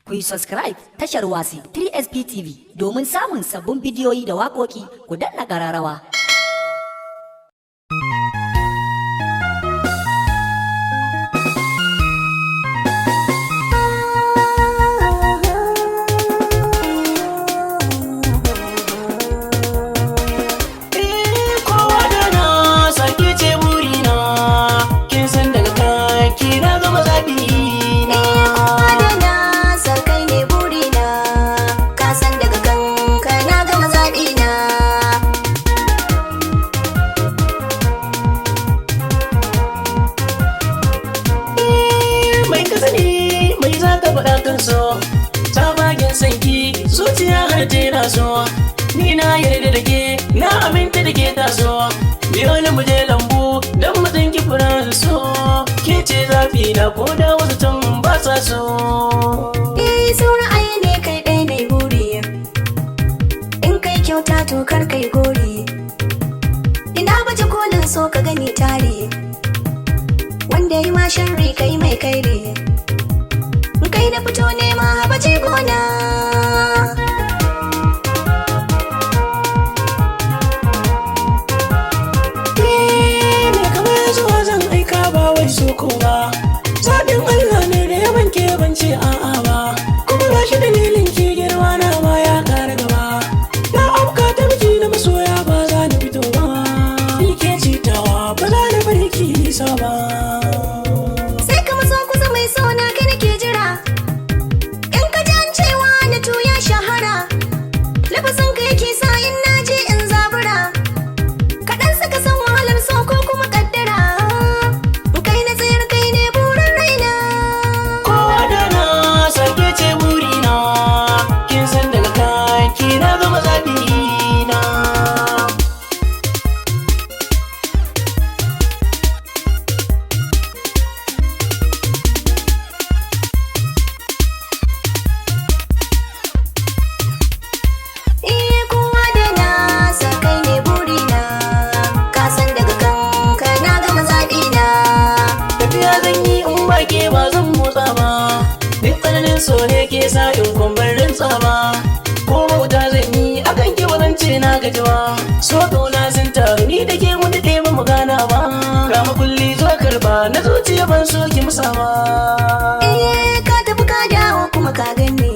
Ku yi subscribe tashar wase 3SP TV domin samun sabbin bidiyoyi da waƙoƙi ku danna ƙararrawa. Kowa da nasa ke ce burina, kin san daga kaki na gama zaɓi na. Kowa da nasa kai ne burina, ka san daga kanka na gama zaɓi na. Mai kasa ne mai za ka faɗa kan so, ta bagen sanki zuciya har na so. Ni na yarda da ke, na aminta da ke taso. Biyo ni mu je lambu don mu tsinki furen so. Ke ce zafi na ko da wasu can ba sa so. So ra'ayi ne kai ɗaya ne buri, in kai kyauta to kar kai gori. Ina baje kolin so ka gani tare, wanda yi ma sharri kai mai kaire. Kai na fito nema baje gona. So kowa zaɓin Allah ne da ya banke ban ce a'a ba, kuma ba shi dalilin ki girma na ma ya ƙara gaba. Na auka ta miki na masoya ba za ni fito ba, ni ke citawa ba za na bari ki nisa ba. Sai ka maso kusa mai sona kai nake jira, in ka ji an cewa na tuya shahara. Lafasin ka yake sa in naje in zabura, kaɗan suka san wahalar so ko kuma ƙaddara. Kai na tsayar kai ne burin raina. Kowa da nasa ke ce burina, kin san daga kanki na gama zaɓi na. Kowa da nasa kai ne burina, ka san daga kanka na gama zaɓi na. Tafiya zan yi in ba ke ba zan motsa ba, duk tsananin so ne ke sa in kwambar rantsa ba. Ko bauta zan yi akan ke ba zan ce na gaji ba, so kauna sun taru ni da ke mu daɗe ba mu gana ba. Kama kulli zuwa karba na zuciya ban so ki musa ba. Ka tafi ka dawo kuma ka gani,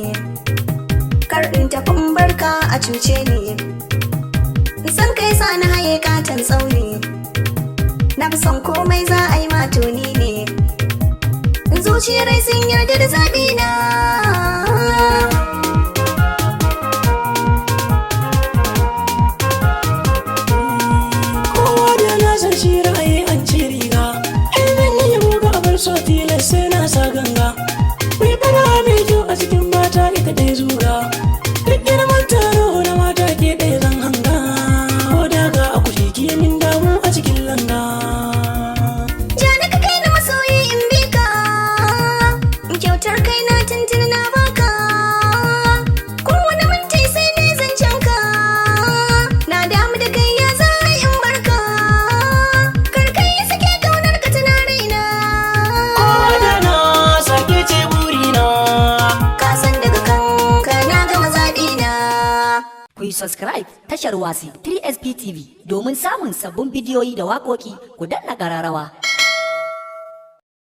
kar in tafi in barka a cuce ni. San kai sa na haye katon tsauni, na fi son komai za a yi matoni ne. Zuciyar rai sun yarda da zaɓi na. Kowa da na san shi ra'ayi an ce riga, ai zan yi yabo ga abar so tilas sai na sa ganga. Mai fara mai kyau a cikin mata ita ɗaya zuga, duk girman taro na mata ke ɗaya zan hanga. Ko daga a kushi ki min damu a cikin langa. Jani ka kai na masoyi in bi ka, kyautar kai na tuntun na baka. Kowane minti sai dai zancen ka, na damu da kai ya za a in barka. Kar kai ya sake kaunar ka tana raina. Kowa da nasa ke ce burina, Ka san daga kanka na gama zaɓi na. Ku yi subscribe tashar wase 3SP TV domin samun sabbin bidiyoyi da waƙoƙi ku danna ƙararrawa.